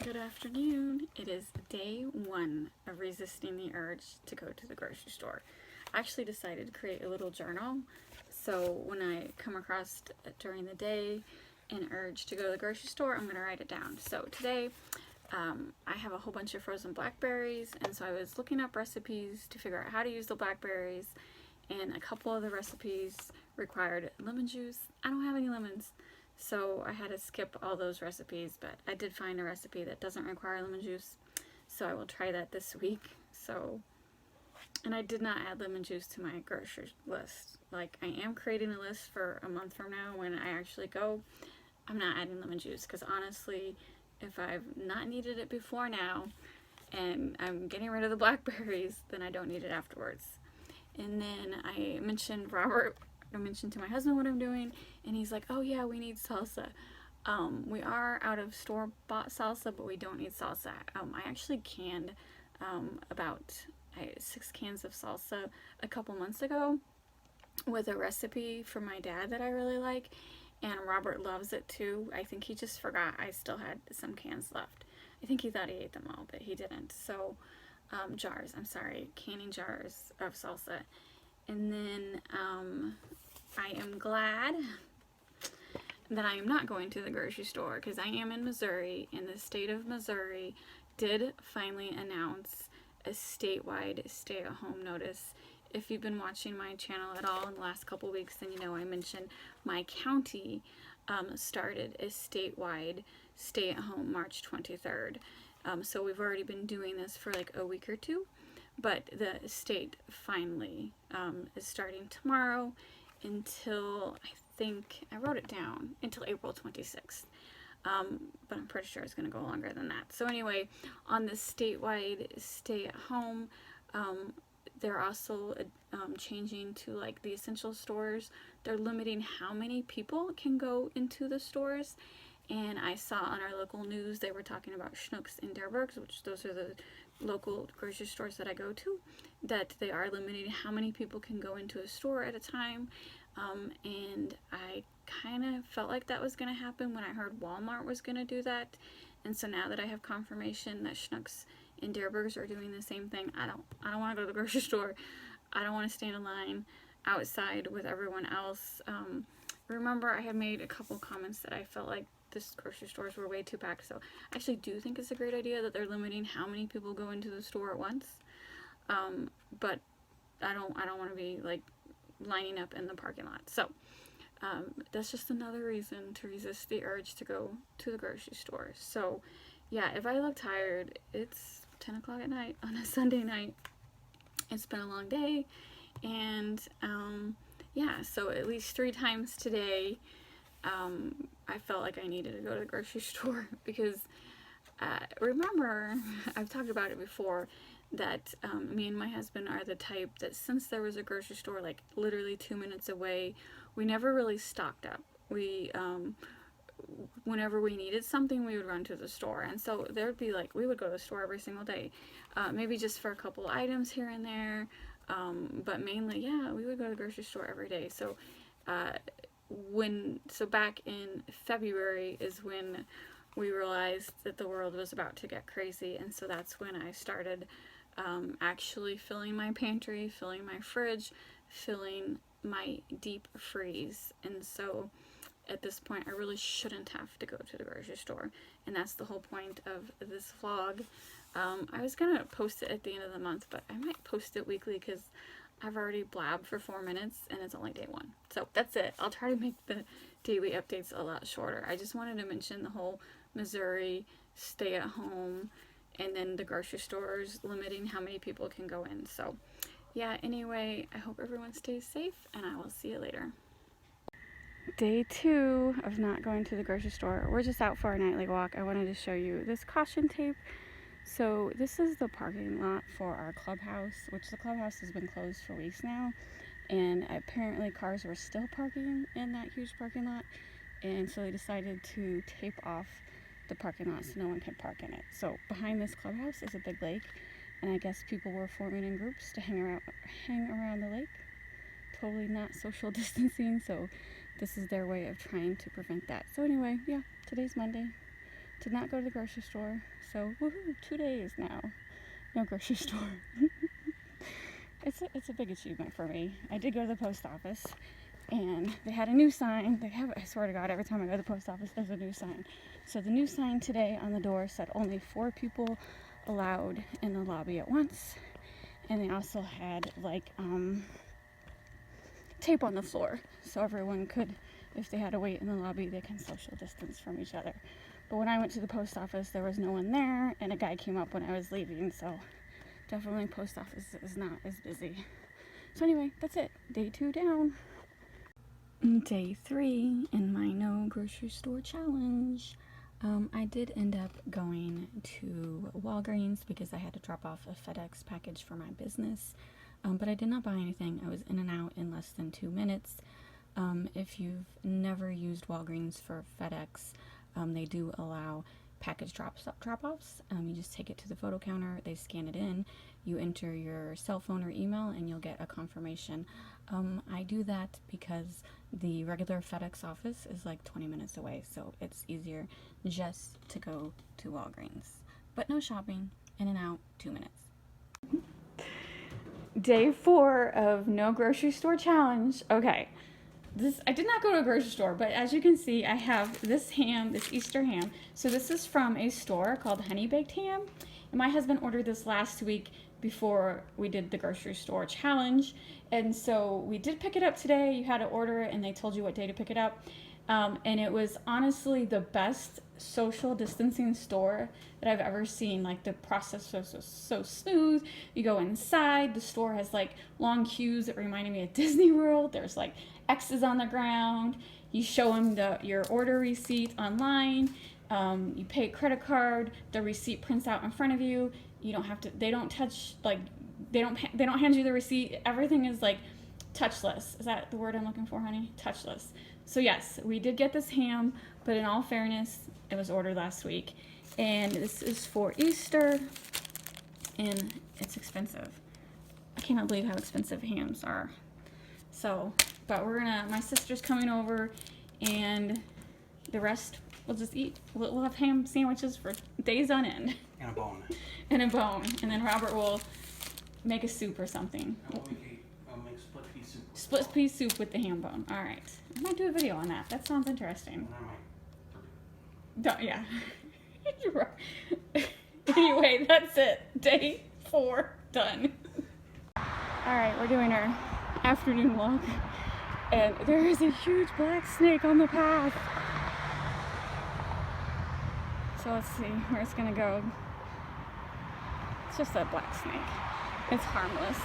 Good afternoon. It is day one of resisting the urge to go to the grocery store. I actually decided to create a little journal so when I come across during the day an urge to go to the grocery store, I'm going to write it down. So today I have a whole bunch of frozen blackberries, and so I was looking up recipes to figure out how to use the blackberries, and a couple of the recipes required lemon juice. I don't have any lemons, so I had to skip all those recipes, but I did find a recipe that doesn't require lemon juice, so I will try that this week. And I did not add lemon juice to my grocery list. Like, I am creating a list for a month from now when I actually go. I'm not adding lemon juice because honestly, if I've not needed it before now and I'm getting rid of the blackberries, then I don't need it afterwards. And then I mentioned to my husband what I'm doing, and he's like, oh yeah, we need salsa. We are out of store-bought salsa, but we don't need salsa. I actually canned about 6 cans of salsa a couple months ago with a recipe from my dad that I really like, and Robert loves it too. I think he just forgot I still had some cans left. I think he thought he ate them all, but he didn't. So canning jars of salsa. And then I am glad that I am not going to the grocery store because I am in Missouri, and the state of Missouri did finally announce a statewide stay-at-home notice. If you've been watching my channel at all in the last couple weeks, then you know I mentioned my county started a statewide stay-at-home March 23rd. So we've already been doing this for like a week or two, but the state finally is starting tomorrow until, I think, I wrote it down, until April 26th. But I'm pretty sure it's going to go longer than that. So anyway, on the statewide stay at home, they're also changing to like the essential stores. They're limiting how many people can go into the stores. And I saw on our local news they were talking about Schnucks and Derbergs, which those are the local grocery stores that I go to, that they are limiting how many people can go into a store at a time. And I kind of felt like that was going to happen when I heard Walmart was going to do that. And so now that I have confirmation that Schnucks and Derbergs are doing the same thing, I don't want to go to the grocery store. I don't want to stand in line outside with everyone else. Remember, I had made a couple comments that I felt like this grocery stores were way too packed. So I actually do think it's a great idea that they're limiting how many people go into the store at once. But I don't want to be like lining up in the parking lot. So that's just another reason to resist the urge to go to the grocery store. So yeah, if I look tired, it's 10 o'clock at night on a Sunday night. It's been a long day, and yeah, so at least 3 times today I felt like I needed to go to the grocery store because remember, I've talked about it before, that me and my husband are the type that since there was a grocery store like literally 2 minutes away, we never really stocked up. We whenever we needed something, we would run to the store, and so there would be like, we would go to the store every single day, maybe just for a couple items here and there, but mainly, yeah, we would go to the grocery store every day. So back in February is when we realized that the world was about to get crazy, and so that's when I started actually filling my pantry, filling my fridge, filling my deep freeze. And so at this point, I really shouldn't have to go to the grocery store, and that's the whole point of this vlog. I was gonna post it at the end of the month, but I might post it weekly because I've already blabbed for 4 minutes and it's only day one. So that's it. I'll try to make the daily updates a lot shorter. I just wanted to mention the whole Missouri stay at home, and then the grocery stores limiting how many people can go in. So yeah, anyway, I hope everyone stays safe, and I will see you later. Day 2 of not going to the grocery store. We're just out for a nightly walk. I wanted to show you this caution tape. So this is the parking lot for our clubhouse, which the clubhouse has been closed for weeks now, and apparently cars were still parking in that huge parking lot, and so they decided to tape off the parking lot so no one could park in it. So behind this clubhouse is a big lake, and I guess people were forming in groups to hang around the lake. Totally not social distancing, so this is their way of trying to prevent that. So anyway, yeah, today's Monday. Did not go to the grocery store. So, woohoo, 2 days now. No grocery store. It's a big achievement for me. I did go to the post office, and they had a new sign. I swear to God, every time I go to the post office, there's a new sign. So the new sign today on the door said only 4 people allowed in the lobby at once. And they also had like tape on the floor, so everyone could, if they had to wait in the lobby, they can social distance from each other. But when I went to the post office, there was no one there, and a guy came up when I was leaving, so definitely post office is not as busy. So anyway, that's it. Day 2 down. Day 3 in my no grocery store challenge. I did end up going to Walgreens because I had to drop off a FedEx package for my business. But I did not buy anything. I was in and out in less than 2 minutes. If you've never used Walgreens for FedEx, they do allow package drop-offs. You just take it to the photo counter, they scan it in, you enter your cell phone or email, and you'll get a confirmation. I do that because the regular FedEx office is like 20 minutes away, so it's easier just to go to Walgreens. But no shopping, in and out, 2 minutes. Day 4 of no grocery store challenge. Okay, I did not go to a grocery store, but as you can see, I have this ham, this Easter ham. So this is from a store called Honey Baked Ham, and my husband ordered this last week before we did the grocery store challenge, and so we did pick it up today. You had to order it, and they told you what day to pick it up, and it was honestly the best social distancing store that I've ever seen. Like, the process was so smooth. You go inside, the store has like long queues that reminded me of Disney World. There's like X's on the ground. You show them your order receipt online. You pay credit card. The receipt prints out in front of you. You don't have to. They don't touch, like, they don't hand you the receipt. Everything is like touchless. Is that the word I'm looking for, honey? Touchless. So yes, we did get this ham, but in all fairness, it was ordered last week, and this is for Easter, and it's expensive. I cannot believe how expensive hams are. So, but my sister's coming over, and the rest we'll just eat. We'll have ham sandwiches for days on end. And a bone. And a bone. And then Robert will make a soup or something. I'll make split pea soup. Split pea soup with the ham bone. All right. I might do a video on that. That sounds interesting. And I might. Yeah. You're right. Anyway, that's it. Day 4 done. All right, we're doing our afternoon walk, and there is a huge black snake on the path. So let's see where it's gonna go. It's just a black snake. It's harmless.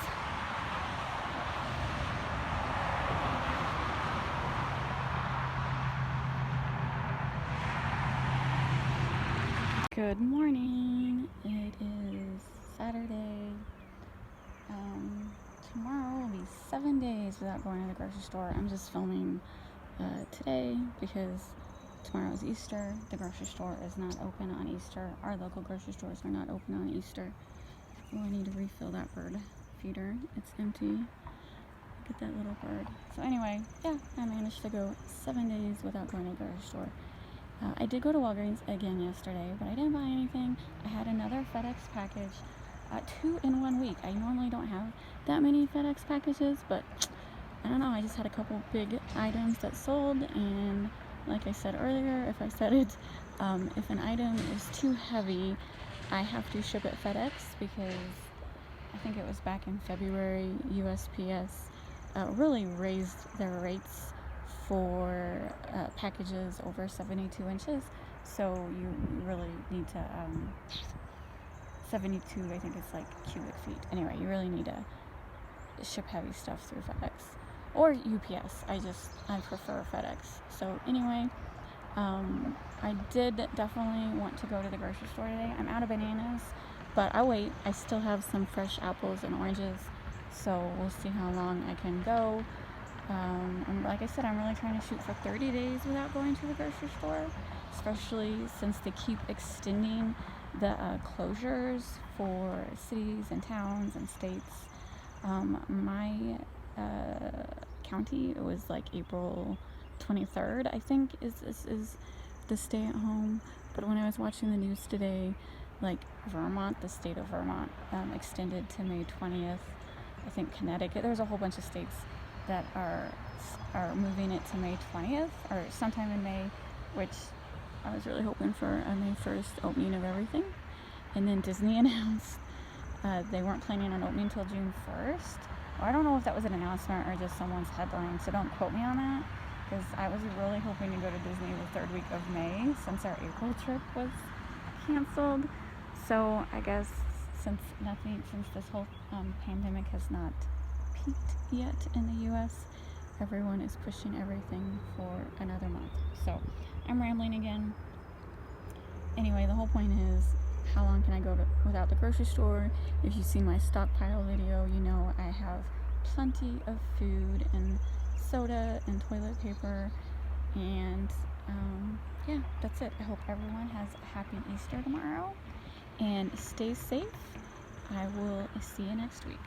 Good morning. It is Saturday. Tomorrow will be 7 days without going to the grocery store. I'm just filming today because tomorrow is Easter. The grocery store is not open on Easter. Our local grocery stores are not open on Easter. Oh, I need to refill that bird feeder. It's empty. Look at that little bird. So anyway, yeah, I managed to go 7 days without going to the grocery store. I did go to Walgreens again yesterday, but I didn't buy anything. I had another FedEx package, 2 in 1 week. I normally don't have that many FedEx packages, but I don't know, I just had a couple big items that sold, and like I said earlier, if if an item is too heavy, I have to ship it FedEx, because I think it was back in February, USPS really raised their rates for packages over 72 inches, so you really need to 72, I think it's like cubic feet. Anyway, you really need to ship heavy stuff through FedEx or UPS. I prefer FedEx. So anyway, I did definitely want to go to the grocery store today. I'm out of bananas, but I'll wait. I still have some fresh apples and oranges, so we'll see how long I can go. Like I said, I'm really trying to shoot for 30 days without going to the grocery store, especially since they keep extending the closures for cities and towns and states. My county, it was like April 23rd, I think, is the stay at home, But when I was watching the news today, like Vermont, the state of Vermont, extended to May 20th. I think Connecticut, there's a whole bunch of states that are moving it to May 20th or sometime in May, which I was really hoping for a May 1st opening of everything. And then Disney announced they weren't planning on opening until June 1st. Well, I don't know if that was an announcement or just someone's headline, so don't quote me on that, because I was really hoping to go to Disney the 3rd week of May since our April trip was canceled. So I guess since this whole pandemic has not peaked yet in the US, everyone is pushing everything for another month. So I'm rambling again. Anyway, the whole point is, how long can I go without the grocery store? If you see my stockpile video, you know I have plenty of food and soda and toilet paper. And yeah, that's it. I hope everyone has a happy Easter tomorrow and stay safe. I will see you next week.